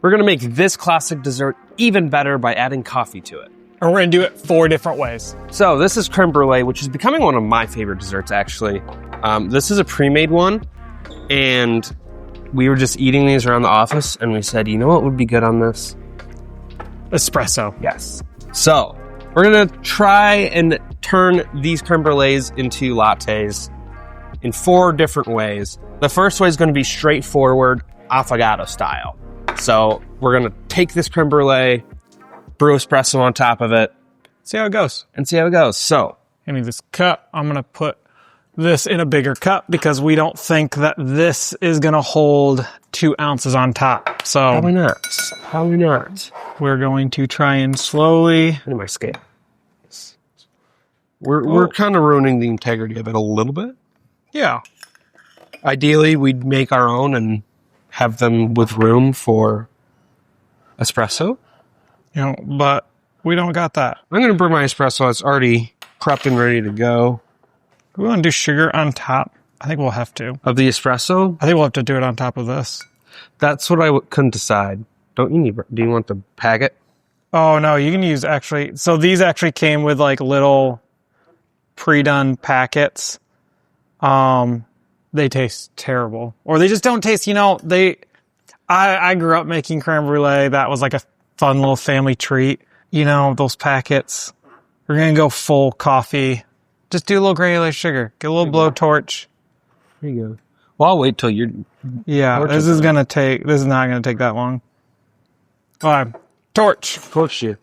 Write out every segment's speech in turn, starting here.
We're going to make this classic dessert even better by adding coffee to it. And we're going to do it 4 different ways. So this is creme brulee, which is becoming one of my favorite desserts, actually. This is a pre-made one, and we were just eating these around the office, and we said, you know what would be good on this? Espresso. Yes. So we're going to try and turn these creme brulees into lattes in 4 different ways. The first way is going to be straightforward, affogato style. So we're going to take this creme brulee, brew espresso on top of it. See how it goes. And see how it goes. So, give me this cup. I'm going to put this in a bigger cup because we don't think that this is going to hold 2 ounces on top. So probably not. Probably not. We're going to try and slowly... Into my scale. We're kind of ruining the integrity of it a little bit. Yeah. Ideally, we'd make our own and have them with room for espresso. You know, but we don't got that. I'm going to brew my espresso. It's already prepped and ready to go. We want to do sugar on top. I think we'll have to. Of the espresso? I think we'll have to do it on top of this. That's what I couldn't decide. Do you want the packet? Oh, no, you can use actually. So these actually came with like little pre-done packets. They taste terrible. Or they just don't taste, you know, I grew up making creme brulee. That was like a fun little family treat. You know, those packets. We're going to go full coffee. Just do a little granulated sugar. Get a little blowtorch. There you go. Well, I'll wait till you're... Yeah, this is not going to take that long. All right. Torch. Torch you.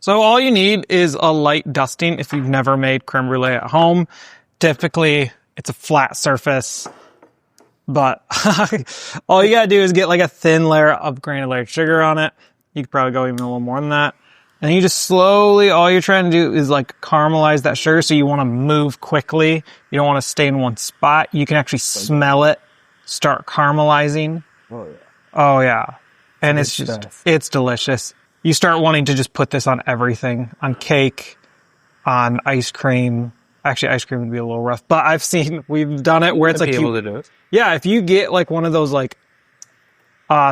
So all you need is a light dusting if you've never made creme brulee at home. Typically, it's a flat surface, but all you gotta do is get like a thin layer of granulated sugar on it. You could probably go even a little more than that. And you just slowly, all you're trying to do is like caramelize that sugar. So you want to move quickly. You don't want to stay in one spot. You can actually smell it start caramelizing. Oh, yeah. Oh, yeah. And it's delicious. You start wanting to just put this on everything, on cake, on ice cream. Actually, ice cream would be a little rough, but we've done it where it's like able to do it. Yeah, if you get like one of those like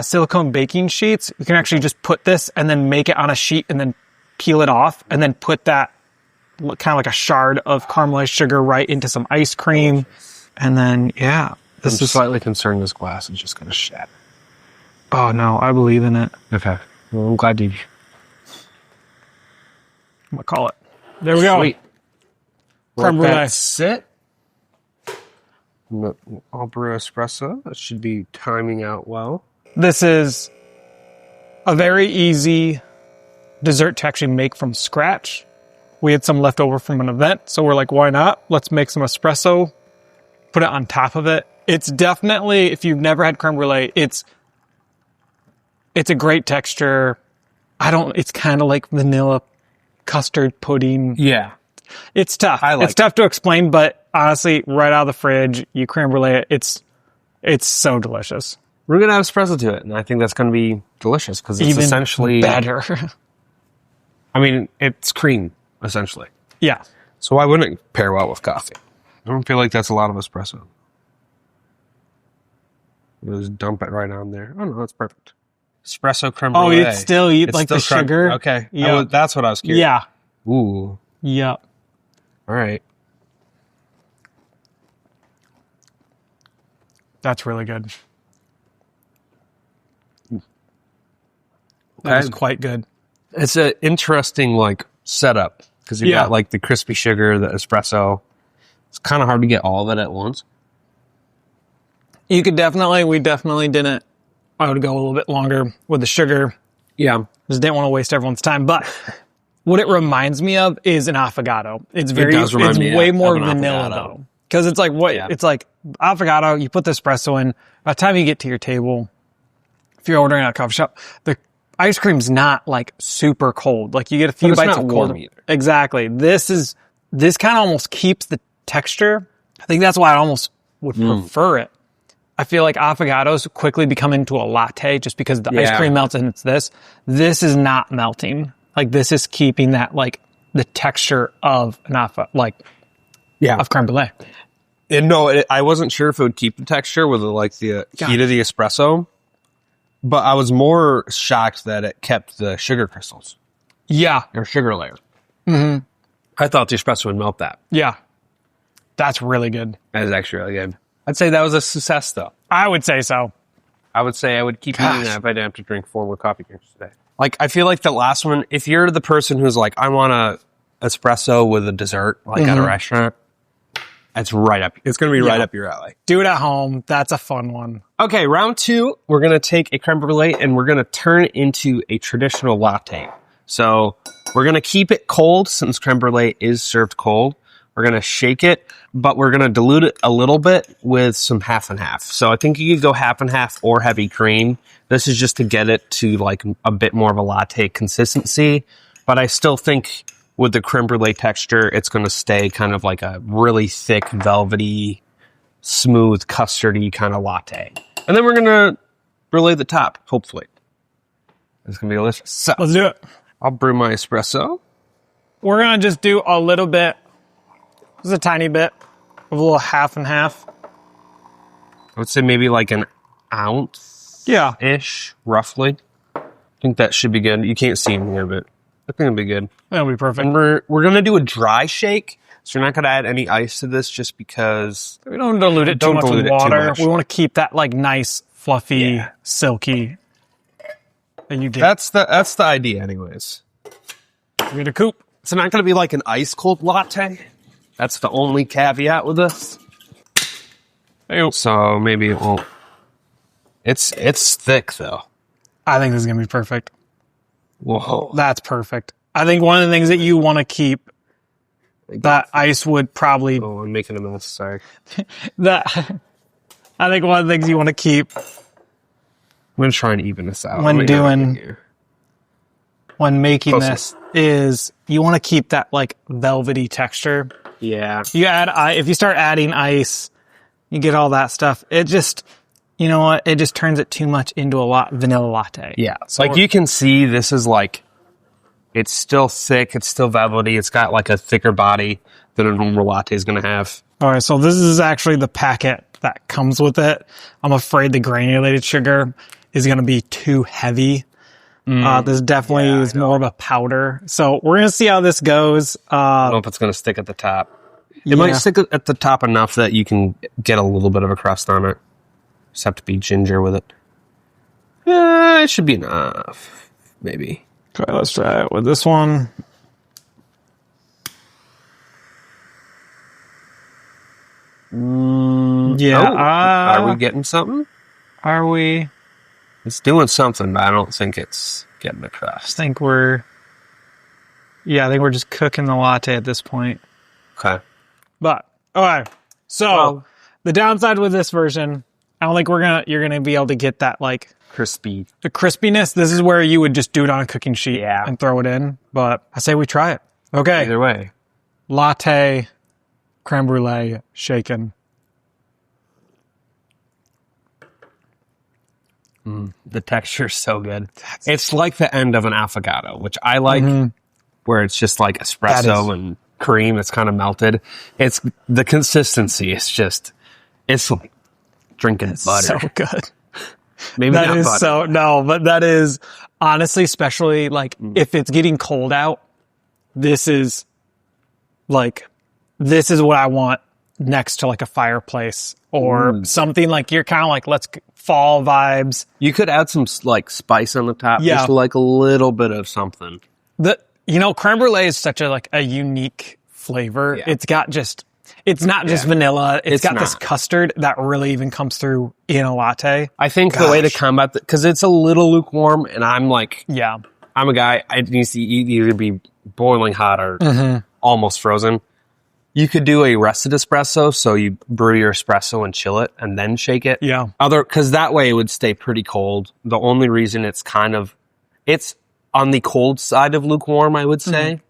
silicone baking sheets, you can actually just put this and then make it on a sheet and then peel it off and then put that kind of like a shard of caramelized sugar right into some ice cream. And then, yeah. I'm slightly concerned this glass is just going to shatter. Oh, no, I believe in it. Okay. Well, I'm glad you... I'm going to call it. There we go. Sweet. Creme brulee. Let that sit. I'll brew espresso. That should be timing out well. This is a very easy dessert to actually make from scratch. We had some left over from an event, so we're like, why not? Let's make some espresso, put it on top of it. It's definitely, if you've never had creme brulee, it's a great texture. It's kind of like vanilla custard pudding. Yeah. It's tough. It's tough to explain, but honestly, right out of the fridge, you creme brulee it. It's so delicious. We're going to have espresso to it, and I think that's going to be delicious because it's even essentially... better. I mean, it's cream, essentially. Yeah. So why wouldn't it pair well with coffee? I don't feel like that's a lot of espresso. Just dump it right on there. Oh, no, that's perfect. Espresso creme brulee. Oh, it's still like the sugar? Okay. Yeah. That's what I was curious. Yeah. Ooh. Yep. All right. That's really good. That Okay. was quite good. It's an interesting, like, setup because you've got, like, the crispy sugar, the espresso. It's kind of hard to get all of it at once. We definitely didn't. I would go a little bit longer with the sugar. Yeah. Just didn't want to waste everyone's time. But what it reminds me of is an affogato. It's way more vanilla though. Because it's like it's like affogato, you put the espresso in, by the time you get to your table, if you're ordering at a coffee shop, the ice cream's not like super cold. Like you get a few bites of cold. Exactly. This kind of almost keeps the texture. I think that's why I almost would prefer it. I feel like affogatos quickly become into a latte just because the ice cream melts and it's this. This is not melting. Like this is keeping that like the texture of an of creme brulee. And no, I wasn't sure if it would keep the texture with the heat of the espresso. But I was more shocked that it kept the sugar crystals. Yeah. Or sugar layer. Mm-hmm. I thought the espresso would melt that. Yeah. That's really good. That is actually really good. I'd say that was a success, though. I would say so. I would say I would keep eating that if I didn't have to drink 4 more coffee drinks today. Like, I feel like the last one, if you're the person who's like, I want a espresso with a dessert, like at a restaurant, it's right up. It's going to be right up your alley. Do it at home. That's a fun one. Okay, round 2, we're going to take a creme brulee and we're going to turn it into a traditional latte. So we're going to keep it cold since creme brulee is served cold. We're going to shake it, but we're going to dilute it a little bit with some half and half. So I think you could go half and half or heavy cream. This is just to get it to like a bit more of a latte consistency. But I still think with the creme brulee texture, it's going to stay kind of like a really thick, velvety, smooth, custardy kind of latte. And then we're going to brulee the top, hopefully. It's going to be delicious. So let's do it. I'll brew my espresso. We're going to just do a little bit. Just a tiny bit. A little half and half. I would say maybe like an ounce. Yeah. Ish, roughly. I think that should be good. You can't see in here, but I think it'll be good. That'll be perfect. And we're going to do a dry shake. So you're not going to add any ice to this just because... We don't dilute it too much with water. We want to keep that like nice, fluffy, silky. And you get. That's the idea anyways. We're gonna coop. It's not going to be like an ice cold latte. That's the only caveat with this. Ew. So maybe it won't. It's thick though. I think this is going to be perfect. Whoa. That's perfect. I think one of the things that you want to keep that ice would probably... Oh, I'm making a mess. Sorry. I think one of the things you want to keep... I'm going to try and even this out. When making this is you want to keep that like velvety texture. Yeah. If you start adding ice, you get all that stuff. It just, you know what? It just turns it too much into a vanilla latte. Yeah. So like you can see this is like, it's still thick. It's still velvety. It's got like a thicker body than a normal latte is going to have. All right. So this is actually the packet that comes with it. I'm afraid the granulated sugar is going to be too heavy. This definitely is more of a powder. So we're going to see how this goes. I don't know if it's going to stick at the top. It might stick at the top enough that you can get a little bit of a crust on it. Just have to be ginger with it. It should be enough. Maybe. Okay, let's try it with this one. Yeah. Are we getting something? Are we? It's doing something, but I don't think it's getting the crust. I think we're just cooking the latte at this point. Okay. But, alright. So, the downside with this version, I don't think you're gonna be able to get that, like... Crispy. The crispiness. This is where you would just do it on a cooking sheet and throw it in. But I say we try it. Okay. Either way. Latte, creme brulee, shaken. The texture is so good. It's like the end of an affogato, which I like, where it's just like espresso and cream. It's kind of melted. It's the consistency. It's like drinking butter. So good. Maybe that not is butter. But that is honestly, especially like if it's getting cold out, this is what I want next to like a fireplace or something like you're kind of like, let's fall vibes. You could add some like spice on the top. Yeah. Just like a little bit of something. Creme brulee is such a unique flavor. Yeah. It's not just vanilla. It's got this custard that really even comes through in a latte. I think the way to combat that, because it's a little lukewarm and I'm like, I'm a guy, I need to either be boiling hot or almost frozen. You could do a rested espresso, so you brew your espresso and chill it and then shake it. Yeah. Because that way it would stay pretty cold. The only reason it's on the cold side of lukewarm, I would say.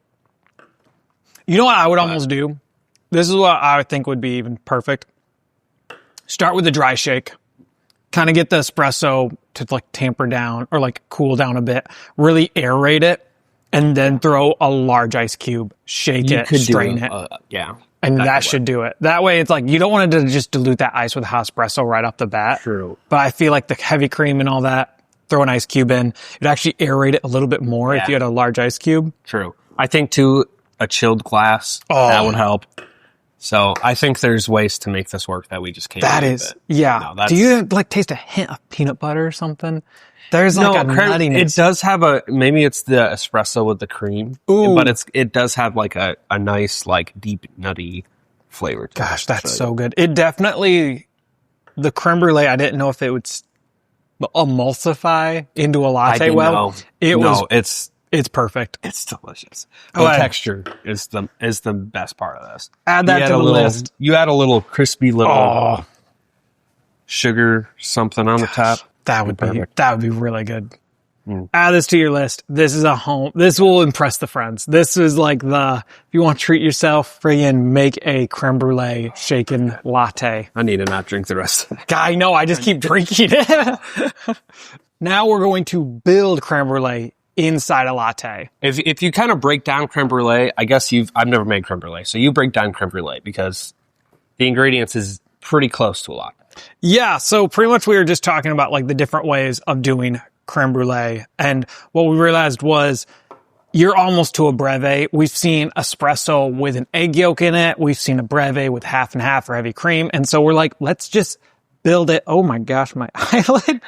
You know what I would almost do? This is what I think would be even perfect. Start with a dry shake. Kind of get the espresso to like tamper down or like cool down a bit. Really aerate it. And then throw a large ice cube, shake it, strain it. And that should do it. That way it's like, you don't want to just dilute that ice with hot espresso right off the bat. True. But I feel like the heavy cream and all that, throw an ice cube in. It'd actually aerate it a little bit more if you had a large ice cube. True. I think too, a chilled glass, that would help. So I think there's ways to make this work that we just can't. That is, yeah. No, do you like taste a hint of peanut butter or something? There's like a nuttiness. It does have maybe it's the espresso with the cream. Ooh. But it does have like a nice, like deep nutty flavor to it. Gosh, that's so good. It definitely, the creme brulee, I didn't know if it would emulsify into a latte well. It's perfect. It's delicious. The texture is the best part of this. Add that to the list. You add a little crispy little sugar something on the top. That would be really good. Add this to your list. This is this will impress the friends. This is like if you want to treat yourself, friggin' make a creme brulee shaken latte. I need to not drink the rest of it. I know, I just keep drinking it. Now we're going to build creme brulee inside a latte. If you kind of break down creme brulee, I guess I've never made creme brulee, so you break down creme brulee because the ingredients is pretty close to a latte. Yeah, so pretty much we were just talking about like the different ways of doing creme brulee, and what we realized was you're almost to a breve. We've seen espresso with an egg yolk in it. We've seen a breve with half and half or heavy cream, and so we're like, let's just build it. Oh my gosh, my eyelid.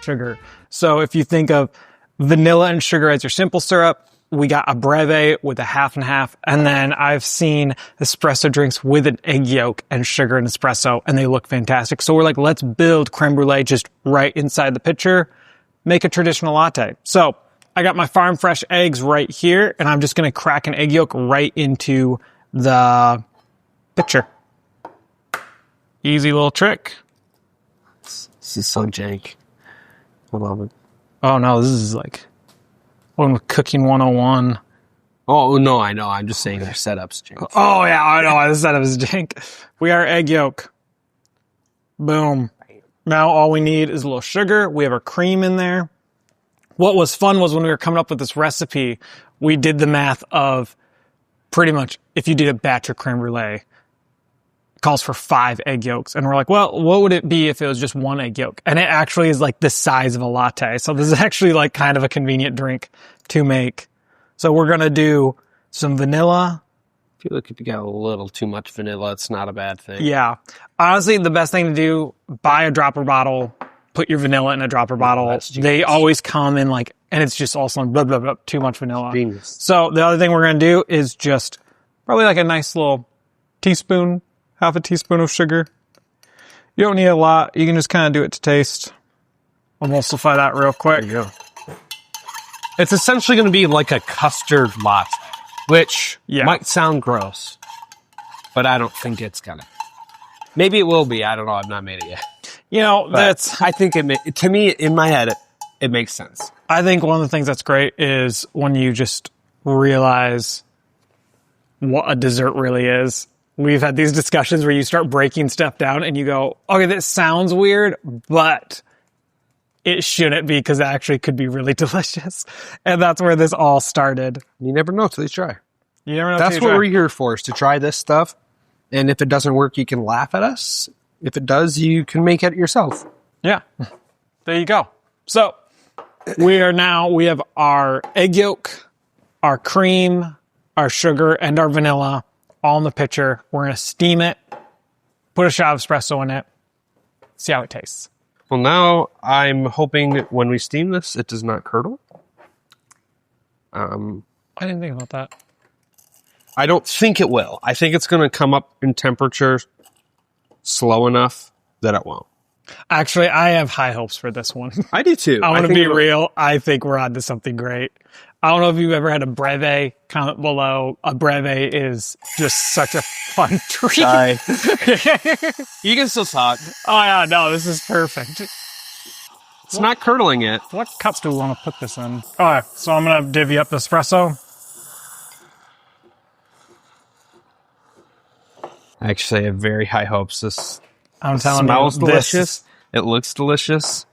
Sugar. So if you think of vanilla and sugar as your simple syrup, we got a breve with a half and half, and then I've seen espresso drinks with an egg yolk and sugar and espresso, and they look fantastic. So we're like, let's build creme brulee just right inside the pitcher, make a traditional latte. So I got my farm fresh eggs right here, and I'm just going to crack an egg yolk right into the pitcher. Easy little trick. This is so jank. I love it. Oh no, this is like cooking 101. Oh no, I know. I'm just saying their setup's jank. Oh yeah, I know. The setup is jank. We are egg yolk. Boom. Now all we need is a little sugar. We have our cream in there. What was fun was when we were coming up with this recipe, we did the math of pretty much if you did a batch of creme brulee, calls for 5 egg yolks. And we're like, well, what would it be if it was just 1 egg yolk? And it actually is like the size of a latte. So this is actually like kind of a convenient drink to make. So we're going to do some vanilla. I feel like if you got a little too much vanilla, it's not a bad thing. Yeah. Honestly, the best thing to do, buy a dropper bottle, put your vanilla in a dropper bottle. They always come in like, and it's just also blah, blah, blah, too much vanilla. Genius. So the other thing we're going to do is just probably like a nice little teaspoon, half a teaspoon of sugar. You don't need a lot. You can just kind of do it to taste. Emulsify that real quick. There you go. It's essentially going to be like a custard latte, which might sound gross, but I don't think it's going to. Maybe it will be. I don't know. I've not made it yet. You know, I think to me, in my head, it makes sense. I think one of the things that's great is when you just realize what a dessert really is. We've had these discussions where you start breaking stuff down and you go, okay, this sounds weird, but it shouldn't be because it actually could be really delicious. And that's where this all started. You never know till you try. You never know. That's what we're here for, is to try this stuff. And if it doesn't work, you can laugh at us. If it does, you can make it yourself. Yeah. There you go. So we have our egg yolk, our cream, our sugar, and our vanilla all in the pitcher. We're going to steam it, put a shot of espresso in it, see how it tastes. Well, now I'm hoping when we steam this, it does not curdle. I didn't think about that. I don't think it will. I think it's going to come up in temperature slow enough that it won't. Actually, I have high hopes for this one. I do too. I want to be real. I think we're on to something great. I don't know if you've ever had a breve. Comment below. A breve is just such a fun treat. You can still talk. Oh yeah, no, this is perfect. It's not curdling yet. What cups do we want to put this in? All right, so I'm going to divvy up the espresso. Actually, I have very high hopes. This smells delicious. It looks delicious.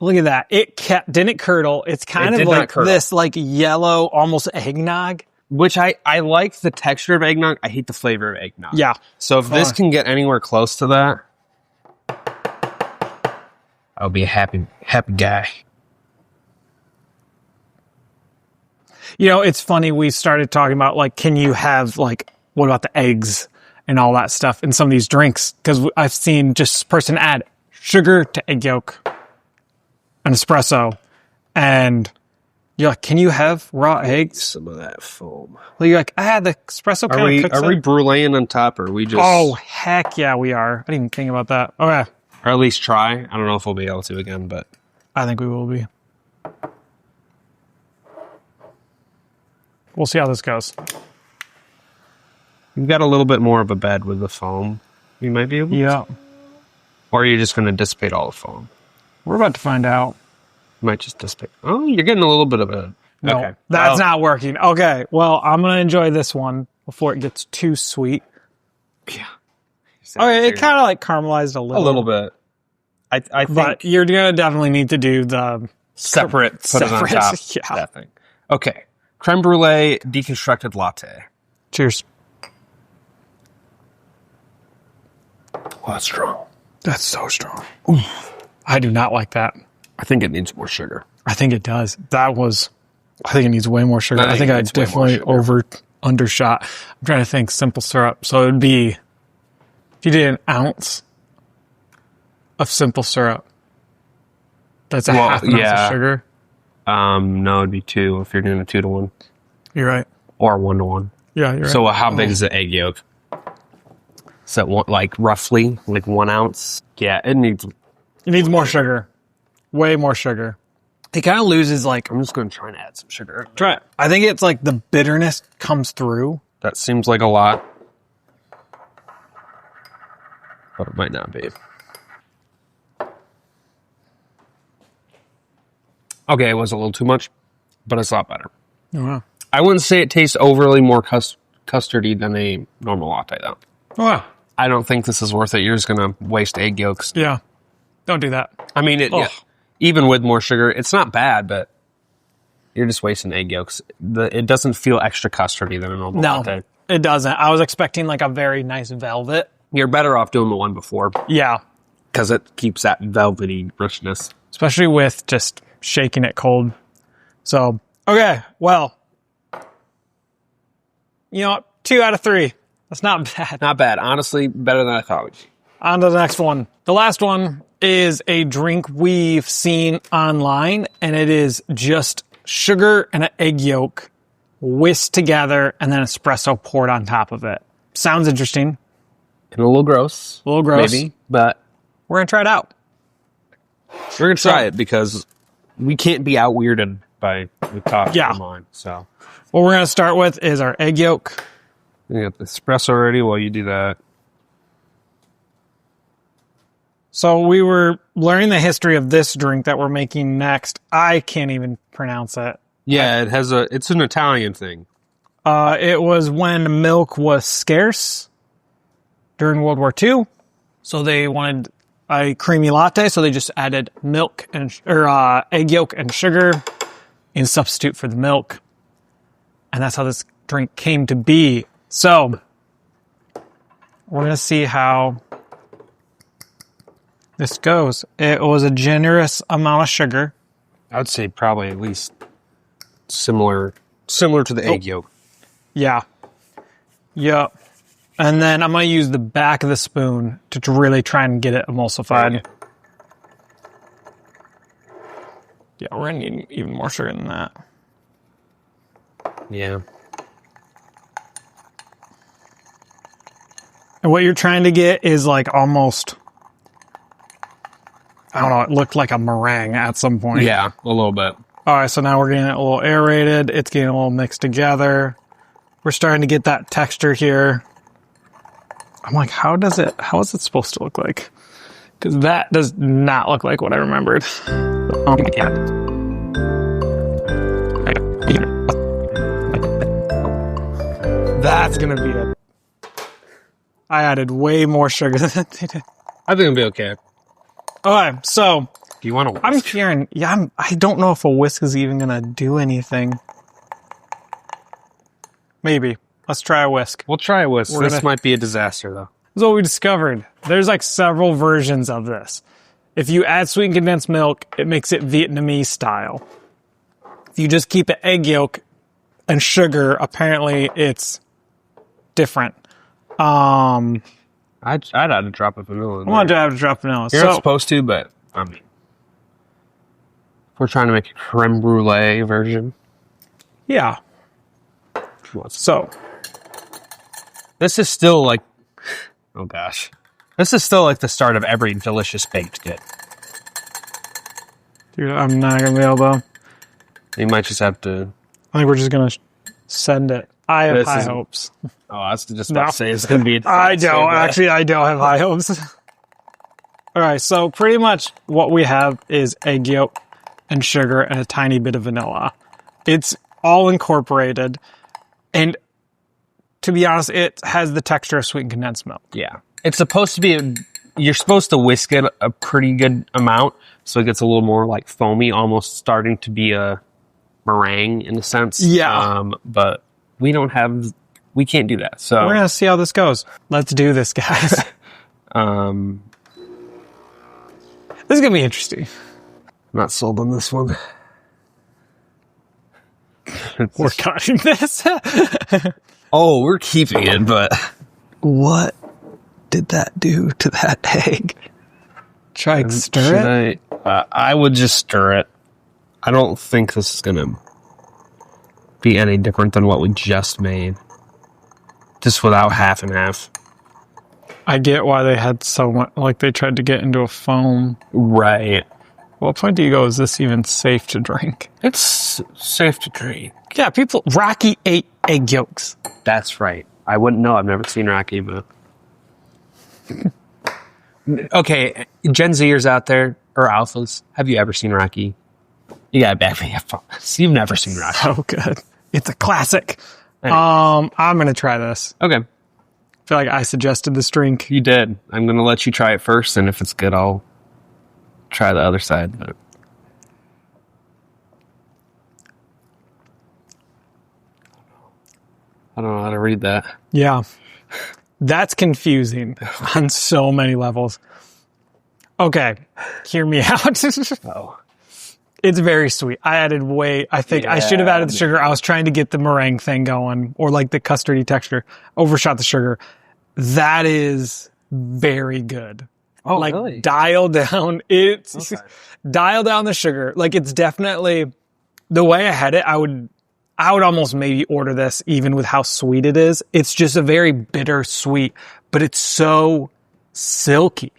Look at that. It didn't curdle. It's kind of like this like yellow, almost eggnog. Which I like the texture of eggnog. I hate the flavor of eggnog. Yeah. So if this can get anywhere close to that, I'll be a happy guy. You know, it's funny. We started talking about, like, can you have, like, what about the eggs and all that stuff in some of these drinks? Because I've seen just person add sugar to egg yolk, an espresso, and you're like, can you have raw eggs? Some of that foam. Well, you're like, the espresso kind of cooks Are we bruleeing on top, or are we just... Oh, heck yeah, we are. I didn't even think about that. Okay. Or at least try. I don't know if we'll be able to again, but... I think we will be. We'll see how this goes. You've got a little bit more of a bed with the foam. You might be able to. Yeah. Or are you just going to dissipate all the foam? We're about to find out. You might just dissipate. Oh, you're getting a little bit of a... No, okay. That's not working. Okay, well, I'm going to enjoy this one before it gets too sweet. Yeah. Okay, it kind of like caramelized a little. A little bit. I think... But you're going to definitely need to do the... Separate. Put it on top. Yeah. That thing. Okay. Creme Brûlée deconstructed latte. Cheers. Oh, that's strong. That's so strong. Ooh. I do not like that. I think it needs more sugar. I think it does. I think it needs way more sugar. I think I definitely undershot. I'm trying to think simple syrup. So it would be, if you did an ounce of simple syrup, that's a half an ounce of sugar. No, it'd be 2 if you're doing a 2-to-1. You're right. Or 1-to-1. Yeah, you're right. So how big is the egg yolk? So like roughly like 1 ounce? Yeah, it needs more sugar. Way more sugar. It kind of loses like... I'm just going to try and add some sugar. Try it. I think it's like the bitterness comes through. That seems like a lot. But it might not be. Okay, it was a little too much, but it's a lot better. Oh, wow. I wouldn't say it tastes overly more custardy than a normal latte, though. Oh, wow. I don't think this is worth it. You're just going to waste egg yolks. Yeah. Don't do that. I mean, even with more sugar, it's not bad, but you're just wasting egg yolks. It doesn't feel extra custardy than a normal latte. No, it doesn't. I was expecting like a very nice velvet. You're better off doing the one before. Yeah. Because it keeps that velvety richness. Especially with just shaking it cold. So, okay, well, you know what? 2 out of 3. That's not bad. Not bad. Honestly, better than I thought it would be. On to the next one. The last one is a drink we've seen online, and it is just sugar and an egg yolk whisked together and then espresso poured on top of it. Sounds interesting. And a little gross. Maybe, but... We're going to try it out. We're going to try it because we can't be out-weirded by the coffee online. So, what we're going to start with is our egg yolk. You got the espresso ready while you do that. So we were learning the history of this drink that we're making next. I can't even pronounce it. Yeah, it's an Italian thing. It was when milk was scarce during World War II. So they wanted a creamy latte, so they just added milk or egg yolk and sugar in substitute for the milk. And that's how this drink came to be. So we're going to see how this goes. It was a generous amount of sugar. I would say probably at least similar to the egg yolk. Yeah. Yep. And then I'm going to use the back of the spoon to really try and get it emulsified. Okay. Yeah, we're going to need even more sugar than that. Yeah. And what you're trying to get is like almost... I don't know, it looked like a meringue at some point. Yeah, a little bit. All right, so now we're getting it a little aerated. It's getting a little mixed together. We're starting to get that texture here. I'm like, how is it supposed to look like? Because that does not look like what I remembered. That's going to be it. I added way more sugar than they did. I think it'll be okay. Okay, so do you want to whisk? I'm fearing, I don't know if a whisk is even going to do anything. Maybe. Let's try a whisk. We'll try a whisk. This might be a disaster, though. This is what we discovered. There's like several versions of this. If you add sweetened condensed milk, it makes it Vietnamese style. If you just keep an egg yolk and sugar, apparently it's different. I'd add a drop of vanilla in there. I want to add a drop of vanilla. You're not supposed to, but I mean, we're trying to make a creme brulee version. Yeah. So, this is still like, oh gosh, this is still like the start of every delicious baked good. Dude, I'm not gonna be able to. You might just have to. I think we're just gonna send it. I have high hopes. Oh, I was just about to say it's gonna be. I don't have high hopes. All right, so pretty much what we have is egg yolk and sugar and a tiny bit of vanilla. It's all incorporated, and to be honest, it has the texture of sweetened condensed milk. Yeah, it's supposed to be. You're supposed to whisk it a pretty good amount, so it gets a little more like foamy, almost starting to be a meringue in a sense. Yeah, but we can't do that. So we're gonna see how this goes. Let's do this, guys. This is gonna be interesting. I'm not sold on this one. We're cutting this. Oh, we're keeping it, but what did that do to that egg? Try and stir it? I would just stir it. I don't think this is going to be any different than what we just made. Just without half and half. I get why they had so much, like they tried to get into a foam. Right. What point do you go, is this even safe to drink? It's safe to drink. Yeah, Rocky ate egg yolks. That's right. I wouldn't know. I've never seen Rocky, but... Okay, Gen Zers out there, or alphas, have you ever seen Rocky? You gotta back me up. You've never seen Rocky. So good. It's a classic. I'm gonna try this. Okay. I feel like I suggested this drink. You did. I'm gonna let you try it first, and if it's good, I'll try the other side. But I don't know how to read that. Yeah. That's confusing on so many levels. Okay, hear me out. Oh. It's very sweet. I think I should have added the sugar. I was trying to get the meringue thing going, or like the custardy texture. Overshot the sugar. That is very good. Oh, like, really? Dial down. Dial down the sugar. Like, it's definitely the way I had it. I would almost maybe order this even with how sweet it is. It's just a very bitter sweet, but it's so silky.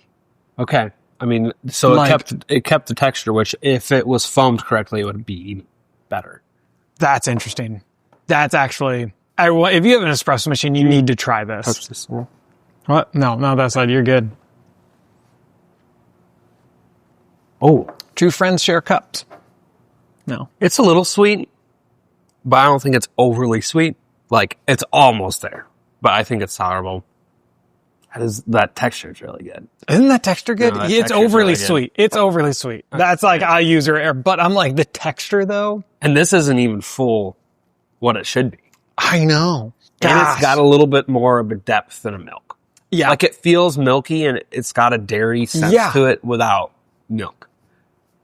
Okay. I mean, so it kept the texture, which if it was foamed correctly, it would be even better. That's interesting. That's actually, if you have an espresso machine, you need to try this. Touch this one. What? No, that side. You're good. Oh. Two friends share cups. No. It's a little sweet, but I don't think it's overly sweet. Like, it's almost there, but I think it's tolerable. That texture is really good. Isn't that texture good? No, it's overly sweet. It's overly sweet. That's like, I use air, but I'm like, the texture though. And this isn't even full what it should be. I know. And it's got a little bit more of a depth than a milk. Yeah. Like, it feels milky and it's got a dairy sense to it without milk.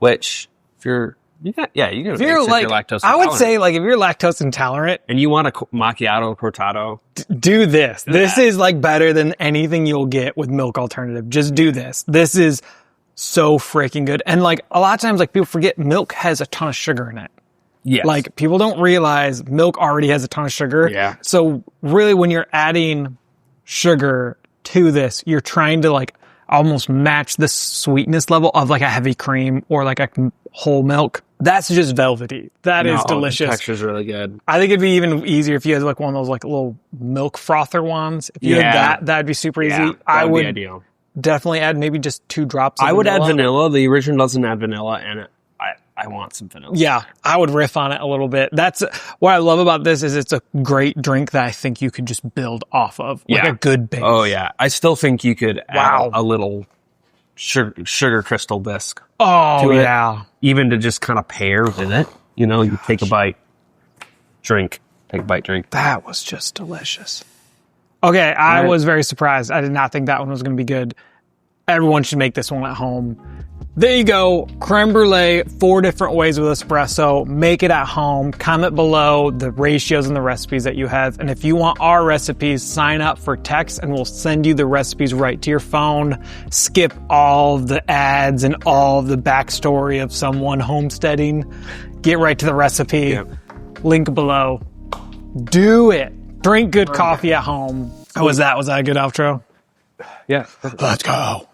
Which, if you're lactose intolerant. I would say, like, if you're lactose intolerant and you want a macchiato cortado, do this. This is like better than anything you'll get with milk alternative. Just do this. This is so freaking good. And like, a lot of times, like, people forget milk has a ton of sugar in it. Yes. Like, people don't realize milk already has a ton of sugar. Yeah. So really, when you're adding sugar to this, you're trying to like almost match the sweetness level of like a heavy cream or like a whole milk. That's just velvety. That is delicious. The texture's really good. I think it'd be even easier if you had like one of those like little milk frother ones. If you had that'd be super easy. Yeah, I would be ideal. Definitely add maybe just 2 drops of vanilla. I would add vanilla. The original doesn't add vanilla, and I want some vanilla. Yeah, I would riff on it a little bit. That's what I love about this is it's a great drink that I think you could just build off of. Like a good base. Oh, yeah. I still think you could add a little sugar crystal bisque. Oh, yeah. Even to just kind of pair with it. You know, you take a bite, drink. Take a bite, drink. That was just delicious. Okay, I was very surprised. I did not think that one was going to be good. Everyone should make this one at home. There you go. Creme Brûlée, 4 different ways with espresso. Make it at home. Comment below the ratios and the recipes that you have. And if you want our recipes, sign up for text and we'll send you the recipes right to your phone. Skip all of the ads and all of the backstory of someone homesteading. Get right to the recipe. Yep. Link below. Do it. Drink good coffee at home. How was that? Was that a good outro? Yeah. Let's go.